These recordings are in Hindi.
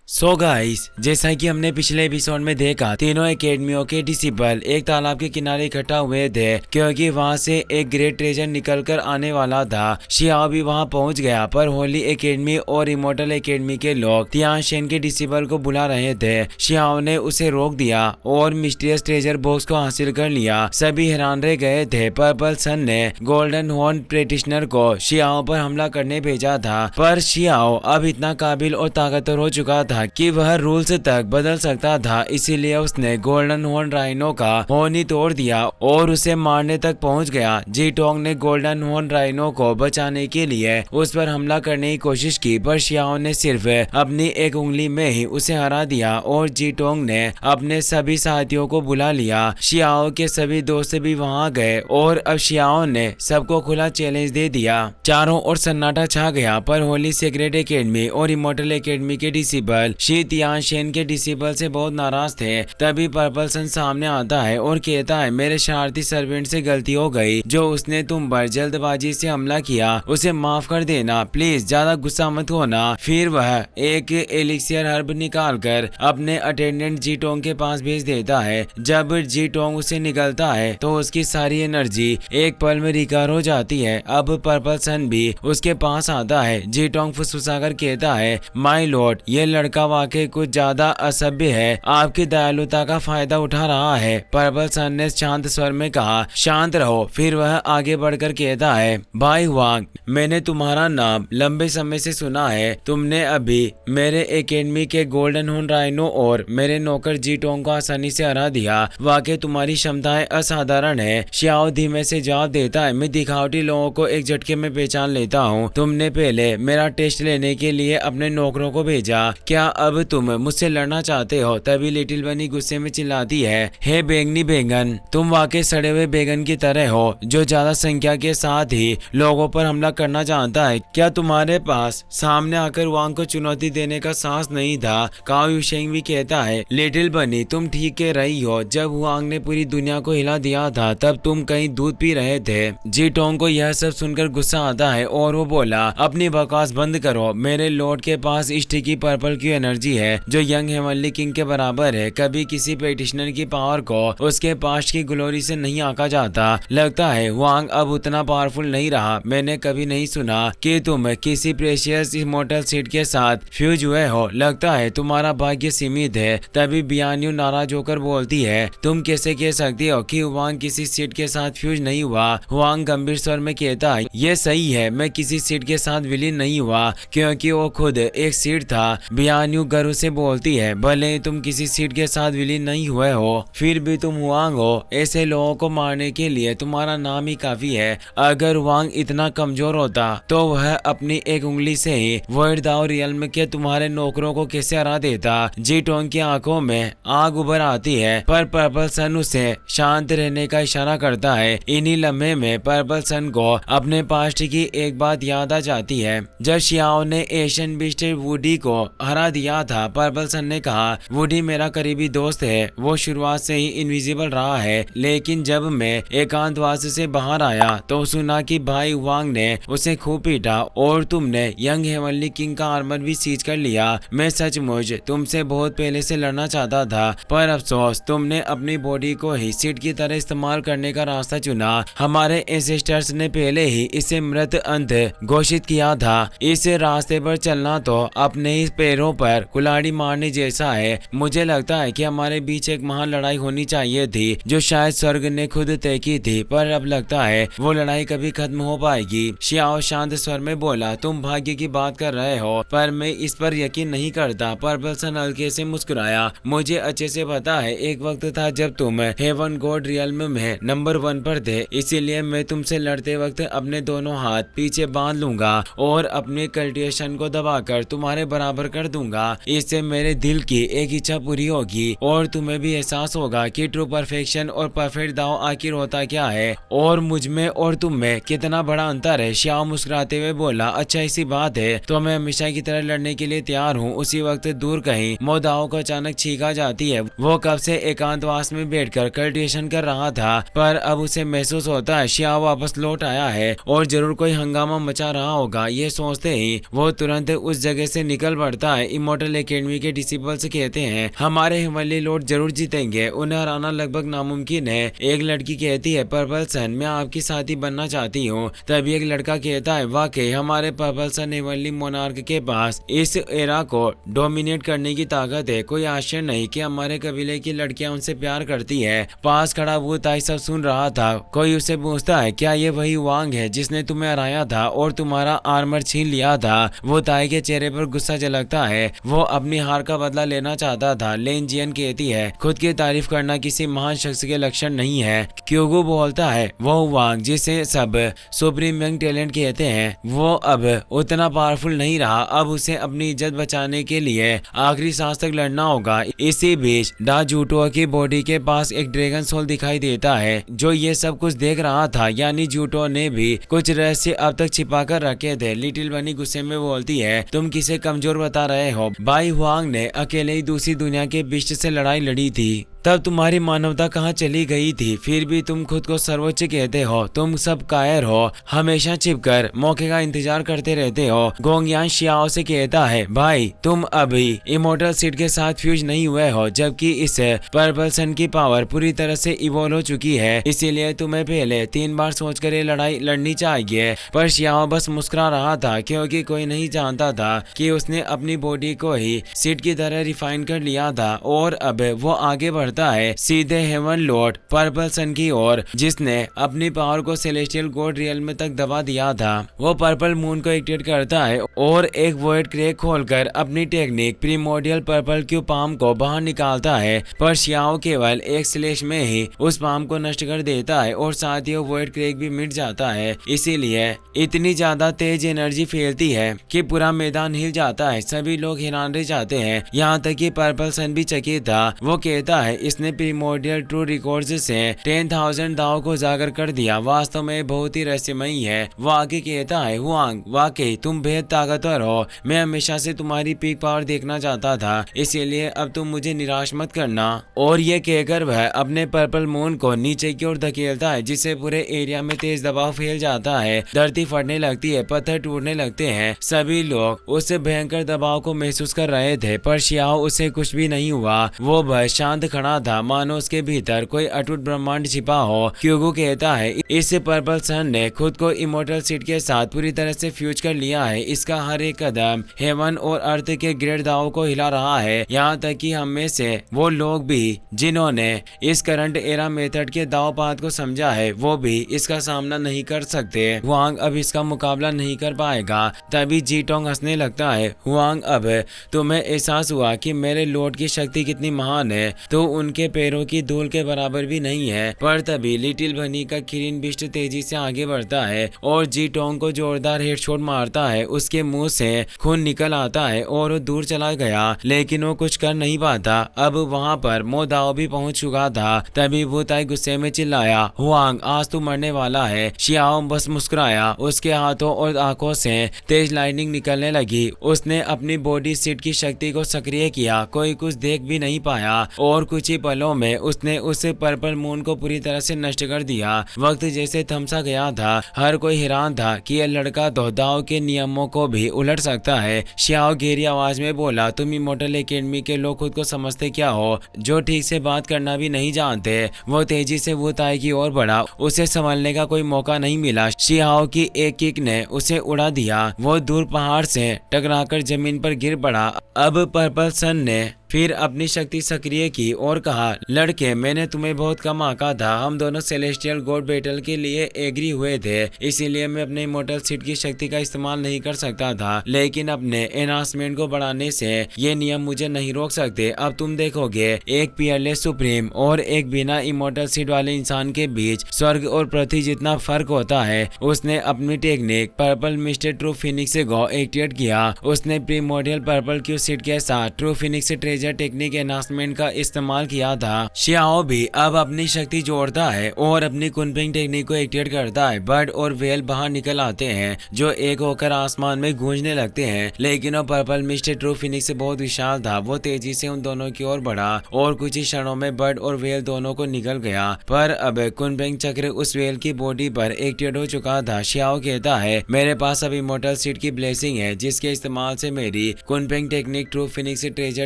सो गाइस, जैसा कि हमने पिछले एपिसोड में देखा, तीनों एकेडमियों के डिसिपल एक तालाब के किनारे इकट्ठा हुए थे क्योंकि वहां से एक ग्रेट ट्रेजर निकल कर आने वाला था। शियाओ भी वहां पहुंच गया, पर होली एकेडमी और इमोर्टल एकेडमी के लोग तियानशेन के डिसिपल को बुला रहे थे। शियाओ ने उसे रोक दिया और मिस्टीरियस ट्रेजर बॉक्स को हासिल कर लिया। सभी हैरान रह गए थे। पर्पल सन ने गोल्डन हॉर्न प्रैक्टिशनर को शियाओ पर हमला करने भेजा था, पर शियाओ अब इतना काबिल और ताकतवर हो चुका था कि वह रूल्स तक बदल सकता था। इसीलिए उसने गोल्डन हॉर्न राइनो का हॉर्न ही तोड़ दिया और उसे मारने तक पहुंच गया। जी टोंग ने गोल्डन हॉर्न राइनो को बचाने के लिए उस पर हमला करने की कोशिश की, पर शियाओ ने सिर्फ अपनी एक उंगली में ही उसे हरा दिया और जी टोंग ने अपने सभी साथियों को बुला लिया। शियाओ के सभी दोस्त भी वहां गए और अब शियाओ ने सबको खुला चैलेंज दे दिया। चारों ओर सन्नाटा छा गया, पर होली सीक्रेट एकेडमी और इमोर्टल एकेडमी के डिसिपल शी तियानशेन के डिसिपल से बहुत नाराज थे। तभी पर्पल सन सामने आता है और कहता है, मेरे शरारती सर्वेंट से गलती हो गई, जो उसने तुम पर जल्दबाजी से हमला किया उसे माफ कर देना, प्लीज ज्यादा गुस्सा मत होना। फिर वह एक एलिक्सियर हर्ब निकाल कर अपने अटेंडेंट जी टोंग के पास भेज देता है। जब जी टोंग उसे निकलता है तो उसकी सारी एनर्जी एक पल में रिकवर हो जाती है। अब पर्पल सन भी उसके पास आता है। जी टोंग फुसफुसाकर कहता है, माय लॉर्ड, ये लड़का वाकई कुछ ज्यादा असभ्य है, आपकी दयालुता का फायदा उठा रहा है। पर्पल सन ने शांत स्वर में कहा, शांत रहो। फिर वह आगे बढ़कर कहता है, भाई हुआंग, मैंने तुम्हारा नाम लंबे समय से सुना है। तुमने अभी मेरे एकेडमी के गोल्डन हॉर्न राइनो और मेरे नौकर जी टोंग को आसानी से हरा दिया। वाकई तुम्हारी क्षमताएं असाधारण है। शियाओ धीमे से जवाब देता है, मैं दिखावटी लोगों को एक झटके में पहचान लेता हूँ। तुमने पहले मेरा टेस्ट लेने के लिए अपने नौकरों को भेजा, क्या अब तुम मुझसे लड़ना चाहते हो? तभी लिटिल बनी गुस्से में चिल्लाती है, हे बैंगनी बैंगन, तुम वाकई सड़े हुए बैंगन की तरह हो जो ज्यादा संख्या के साथ ही लोगों पर हमला करना चाहता है। क्या तुम्हारे पास सामने आकर वांग को चुनौती देने का साहस नहीं था? काओ यूशेंग भी कहता है, लिटिल बनी, तुम ठीक कह रही हो। जब वांग ने पूरी दुनिया को हिला दिया था तब तुम कहीं दूध पी रहे थे। जी टोंग को यह सब सुनकर गुस्सा आता है और वो बोला, अपनी बकवास बंद करो। मेरे लॉर्ड के पास स्टिकी पर्पल की एनर्जी है जो यंग हेवनली किंग के बराबर है। कभी किसी प्रैक्टिशनर की पावर को उसके पास्ट की ग्लोरी से नहीं आंका जाता। लगता है वांग अब उतना पावरफुल नहीं रहा। मैंने कभी नहीं सुना कि तुम किसी प्रेशियस इमोर्टल सीड के साथ फ्यूज हुए हो। लगता है तुम्हारा भाग्य सीमित है। तभी बियान्यू नाराज होकर बोलती है, तुम कैसे कह सकती हो कि वांग किसी सीड के साथ फ्यूज नहीं हुआ? वांग गंभीर स्वर में कहता है, ये सही है, मैं किसी सीड के साथ विलीन नहीं हुआ क्योंकि वो खुद एक सीड था। बियान्यू गर्व से बोलती है, भले ही तुम किसी सीट के साथ विलीन नहीं हुए हो, फिर भी तुम वांग हो। ऐसे लोगों को मारने के लिए तुम्हारा नाम ही काफी है। अगर वांग इतना कमजोर होता तो वह अपनी एक उंगली से ही वर्ल्ड दाओ रियल्म के तुम्हारे नौकरों को कैसे हरा देता। जी टोंग की आंखों में आग उभर आती है, पर पर्पल सन उसे शांत रहने का इशारा करता है। इन्हीं लम्हे में पर्पल सन को अपने पास्ट की एक बात याद आ जाती है। जब शियाओ ने एशियन बीस्ट वुडी को हरा दिया था, पर्पल सन ने कहा, वुडी मेरा करीबी दोस्त है। वो शुरुआत से ही इनविजिबल रहा है, लेकिन जब मैं एकांतवास से बाहर आया तो सुना कि भाई वांग ने उसे खूब पीटा और तुमने यंग हेवनली किंग का आर्मर भी सीज कर लिया। मैं सचमुच तुमसे बहुत पहले से लड़ना चाहता था, पर अफसोस तुमने अपनी बॉडी को ही सीट की तरह इस्तेमाल करने का रास्ता चुना। हमारे एंसेस्टर्स ने पहले ही इसे मृत अंत घोषित किया था। इस रास्ते पर चलना तो अपने ही पैरों पर कुल्हाड़ी मारने जैसा है। मुझे लगता है कि हमारे बीच एक महान लड़ाई होनी चाहिए थी जो शायद स्वर्ग ने खुद तय की थी, पर अब लगता है वो लड़ाई कभी खत्म हो पाएगी। शियाओ शांत स्वर में बोला, तुम भाग्य की बात कर रहे हो, पर मैं इस पर यकीन नहीं करता। पर्पल सन हल्के से मुस्कुराया, मुझे अच्छे से पता है, एक वक्त था जब तुम हेवन गॉड रियल्म में नंबर 1 पर थे। इसीलिए मैं तुमसे लड़ते वक्त अपने दोनों हाथ पीछे बांध लूंगा और अपने कल्टिवेशन को दबाकर तुम्हारे बराबर कर दूंगा। इससे मेरे दिल की एक इच्छा पूरी होगी और तुम्हें भी एहसास होगा कि ट्रू परफेक्शन और परफेक्ट दाव आखिर होता क्या है और मुझ में और तुम में कितना बड़ा अंतर है। शियाओ मुस्कुराते हुए बोला, अच्छा ऐसी बात है तो मैं हमेशा की तरह लड़ने के लिए तैयार हूँ। उसी वक्त दूर कहीं मोदाओ को अचानक छींक आ जाती है। वो कब से एकांतवास में बैठकर कल्टिवेशन कर रहा था, पर अब उसे महसूस होता है शियाओ वापस लौट आया है और जरूर कोई हंगामा मचा रहा होगा। ये सोचते ही वो तुरंत उस जगह से निकल पड़ता है। इमोर्टल एकेडमी के डिसिपल से कहते हैं हमारे हेवनली लॉर्ड जरूर जीतेंगे, उन्हें हराना लगभग नामुमकिन है। एक लड़की कहती है पर्पल सन मैं आपकी साथी बनना चाहती हूँ। तभी एक लड़का कहता है वाकई हमारे पर्पल सन हेवनली मोनार्क के पास इस एरा को डोमिनेट करने की ताकत है। कोई आश्चर्य नहीं कि हमारे कबीले की लड़कियां उनसे प्यार करती है। पास खड़ा वो ताई सब सुन रहा था। कोई उसे पूछता है क्या ये वही वांग है जिसने तुम्हें हराया था और तुम्हारा आर्मर छीन लिया था। वो ताई के चेहरे पर गुस्सा झलकता है, वो अपनी हार का बदला लेना चाहता था। लेन जियन कहती है खुद की तारीफ करना किसी महान शख्स के लक्षण नहीं है। क्योगो बोलता है वो वांग जिसे सब सुप्रीम यंग टैलेंट कहते हैं वो अब उतना पावरफुल नहीं रहा, अब उसे अपनी इज्जत बचाने के लिए आखिरी सांस तक लड़ना होगा। इसी बीच डा जूटो की बॉडी के पास एक ड्रैगन सोल दिखाई देता है जो ये सब कुछ देख रहा था, यानी जूटो ने भी कुछ रहस्य अब तक छिपा कर रखे थे। लिटिल बनी गुस्से में बोलती है तुम किसे कमजोर बता रहे हो, बाई हुआंग ने अकेले ही दूसरी दुनिया के बिस्ट से लड़ाई लड़ी थी, तब तुम्हारी मानवता कहाँ चली गई थी, फिर भी तुम खुद को सर्वोच्च कहते हो। तुम सब कायर हो, हमेशा छिपकर मौके का इंतजार करते रहते हो। गोंगयान शियाओ से कहता है भाई तुम अभी इमोर्टल सीड के साथ फ्यूज नहीं हुए हो, जबकि इस पर्पल सन की पावर पूरी तरह से इवॉल्व हो चुकी है, इसीलिए तुम्हें पहले 3 बार सोचकर ये लड़ाई लड़नी चाहिए। पर शियाओ बस मुस्कुरा रहा था क्योंकि कोई नहीं जानता था कि उसने अपनी बॉडी को ही सीड की तरह रिफाइन कर लिया था और अब वो आगे बढ़ता है सीधे हेवन लॉर्ड पर्पल सन की ओर, जिसने अपनी पावर को सेलेस्टियल गॉड रियल तक दबा दिया था। वो पर्पल मून को एक्टिवेट करता है और एक वॉइड क्रैक खोलकर अपनी technique primordial purple Q palm को बाहर निकालता है, पर शियाओ केवल एक स्लैश में ही उस पाम को नष्ट कर देता है और साथ ही वो वॉइड क्रैक भी मिट जाता है। इसीलिए इतनी ज्यादा तेज एनर्जी फैलती है कि पूरा मैदान हिल जाता है। सभी लोग हैरान रह जाते हैं, यहाँ तक कि पर्पल सन भी चकित था। वो कहता है इसने प्रीमोडियल ट्रू रिकॉर्ड्स से 10,000 दाव को उजागर कर दिया, वास्तव में बहुत ही रहस्यमयी है। वो आगे कहता है हुआंग वाकई तुम बेहद ताकतवर हो, मैं हमेशा से तुम्हारी पीक पावर देखना चाहता था, इसीलिए अब तुम मुझे निराश मत करना। और ये कहकर वह अपने पर्पल मून को नीचे की ओर धकेलता है, जिससे पूरे एरिया में तेज दबाव फैल जाता है। धरती फटने लगती है, पत्थर टूटने लगते हैं। सभी लोग उस भयंकर दबाव को महसूस कर रहे थे, पर शियाओ उसे कुछ भी नहीं हुआ। वो बस शांत खड़ा था, मानो उसके भीतर कोई अटूट ब्रह्मांड छिपा हो। क्यूगो कहता है इस पर्पल सन ने खुद को इमोर्टल सीड के साथ पूरी तरह से फ्यूज कर लिया है। इसका हर एक कदम हेवन और अर्थ के ग्रेट दावों को हिला रहा है, यहाँ तक कि हम में से वो लोग भी जिन्होंने इस करंट एरा मेथड के दावपात को समझा है, वो भी इसका सामना नहीं कर सकते। हुआंग अब इसका मुकाबला नहीं कर पाएगा। तभी जीटोंग हंसने लगता है हुआंग अब तुम्हें एहसास हुआ कि मेरे लॉर्ड की शक्ति कितनी महान है, तो उनके पैरों की धूल के बराबर भी नहीं है। पर तभी लिटिल बनी का किरिन बिस्ट तेजी से आगे बढ़ता है और जीटोंग को जोरदार हेडशॉट मारता है। उसके मुंह से खून निकल आता है और वो दूर चला गया, लेकिन वो कुछ कर नहीं पाता। अब वहाँ पर मोदाओ भी पहुँच चुका था। तभी वो ताई गुस्से में चिल्लाया हुआंग आज तू मरने वाला है। शियाओ बस मुस्कुराया, उसके हाथों और आंखों से तेज लाइटनिंग निकलने लगी। उसने अपनी बॉडी सीट की शक्ति को सक्रिय किया, कोई कुछ देख भी नहीं पाया और कुछ ही पलों में उसने उस पर्पल मून को पूरी तरह से नष्ट कर दिया। वक्त जैसे थमसा गया था, हर कोई हैरान था कि यह लड़का तो दाव के नियमों को भी उलट सकता है। शियाओ गहरी आवाज में बोला तुम इमोर्टल एकेडमी के लोग खुद को समझते क्या हो, जो ठीक से बात करना भी नहीं जानते। वो तेजी से वो ताई की ओर बढ़ा, उसे संभलने का कोई मौका नहीं मिला। शियाओ की एक किक ने उसे उड़ा दिया, वो दूर पहाड़ से टकराकर जमीन पर गिर पड़ा। अब पर्पल सन ने फिर अपनी शक्ति सक्रिय की और कहा लड़के मैंने तुम्हें बहुत कम आंका था, हम दोनों सेलेस्टियल गॉड बैटल के लिए एग्री हुए थे, इसीलिए मैं अपने इमोर्टल सीड की शक्ति का इस्तेमाल नहीं कर सकता था, लेकिन अपने एनहांसमेंट को बढ़ाने से ये नियम मुझे नहीं रोक सकते। अब तुम देखोगे एक पियरलेस सुप्रीम और एक बिना इमोर्टल सीड वाले इंसान के बीच स्वर्ग और पृथ्वी जितना फर्क होता है। उसने अपनी technique purple mister true Phoenix को एक्टिवेट किया। उसने प्रीमोडियल पर्पल क्यू सीड के साथ true phoenix treasure technique enhancement का इस्तेमाल किया था। शियाओ भी अब अपनी शक्ति जोड़ता है और अपनी कुनपिंग टेक्निक को एक्टिवेट करता है। बर्ड और वेल बाहर निकल आते हैं जो एक होकर आसमान में गूंजने लगते हैं, लेकिन वो पर्पल मिस्ट ट्रू फिनिक्स से बहुत विशाल था। वो तेजी से उन दोनों की ओर बढ़ा और कुछ ही क्षणों में बर्ड और वेल दोनों को निकल गया। पर अब कुनपिंग चक्र उस वेल की बॉडी पर एक्टिवेट हो चुका था। शियाओ कहता है, मेरे पास अब इमोर्टल सीड की ब्लेसिंग है जिसके इस्तेमाल से मेरी Kunping technique true phoenix treasure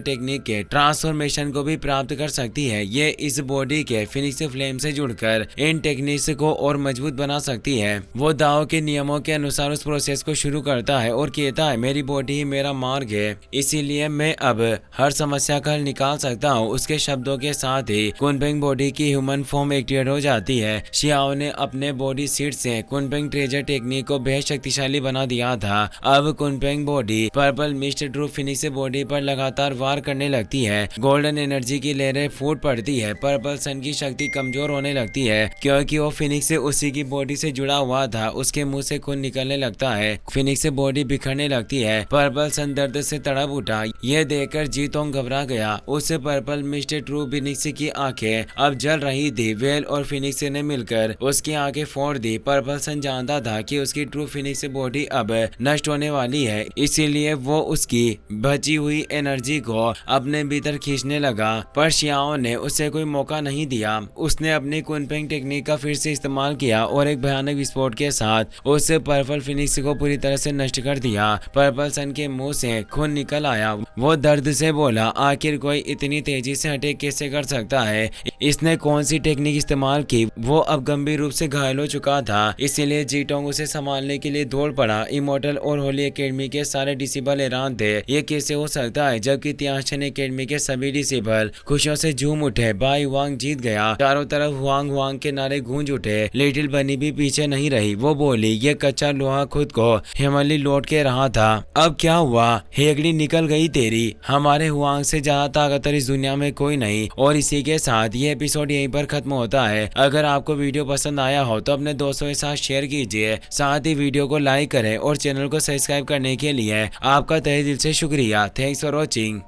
technique के ट्रांसफॉर्मेशन को भी प्राप्त कर सकती है। ये इस बॉडी के फिनिक्स फ्लेम से जुड़कर इन टेक्निक्स को और मजबूत बना सकती है। वो दाओ के नियमों के अनुसार उस प्रोसेस को शुरू करता है और कहता है, मेरी बॉडी ही मेरा मार्ग है, इसीलिए मैं अब हर समस्या का हल निकाल सकता हूँ। उसके शब्दों के साथ ही कुनपिंग बॉडी की ह्यूमन फॉर्म एक्टिवेट हो जाती है। शियाओ ने अपने बॉडी सीड से कुनपिंग ट्रेजर टेक्निक को बेहद शक्तिशाली बना दिया था। अब Kunping body purple mist true phoenix body पर लगातार वार करने लगती है। गोल्डन एनर्जी की लहरें फूट पड़ती है। पर्पल सन की शक्ति कमजोर होने लगती है क्योंकि वो फिनिक्स से उसी की बॉडी से जुड़ा हुआ था। उसके मुंह से खून निकलने लगता है। फिनिक्स से बॉडी बिखरने लगती है। पर्पल सन दर्द से तड़प उठा। यह देखकर जीतोंग घबरा गया। उस पर्पल मिस्ट ट्रू फिनिक्स की आंखें अब जल रही थी। वेल और फिनिक्स ने मिलकर उसकी आंखें फोड़ दी। पर्पल सन जानता था कि उसकी ट्रू फिनिक्स बॉडी अब नष्ट होने वाली है, इसीलिए वो उसकी बची हुई एनर्जी को अपने भीतर खींचने लगा। पर शियाओ ने उसे कोई मौका नहीं दिया। उसने अपनी कुनपिंग टेक्निक का फिर से इस्तेमाल किया और एक भयानक विस्फोट के साथ उस पर्पल फिनिक्स को पूरी तरह से नष्ट कर दिया। पर्पल सन के मुंह से खून निकल आया। वो दर्द से बोला, आखिर कोई इतनी तेजी से अटैक कैसे कर सकता है? इसने कौन सी टेक्निक इस्तेमाल की? वो अब गंभीर रूप से घायल हो चुका था, इसीलिए जीटोंग उसे संभालने के लिए दौड़ पड़ा। इमोर्टल और होली एकेडमी के सारे डिसेबल हैरान थे। ये कैसे हो सकता है? जबकि तियांशन एकेडमी के सभी डिसेबल खुशियों से झूम उठे। बाई हुआंग जीत गया। चारों तरफ हुआंग हुआंग के नारे गूंज उठे। लिटिल बनी भी पीछे नहीं रही। वो बोली, ये कच्चा लोहा खुद को हिमालय लौट के रहा था। अब क्या हुआ? हेगड़ी निकल गई तेरी। हमारे हुआंग से ज्यादा ताकतवर इस दुनिया में कोई नहीं। और इसी के साथ ये एपिसोड यहीं पर खत्म होता है। अगर आपको वीडियो पसंद आया हो तो अपने दोस्तों के साथ शेयर कीजिए। साथ ही वीडियो को लाइक करें और चैनल को सब्सक्राइब करने के लिए आपका तहे दिल से शुक्रिया। Thanks for watching.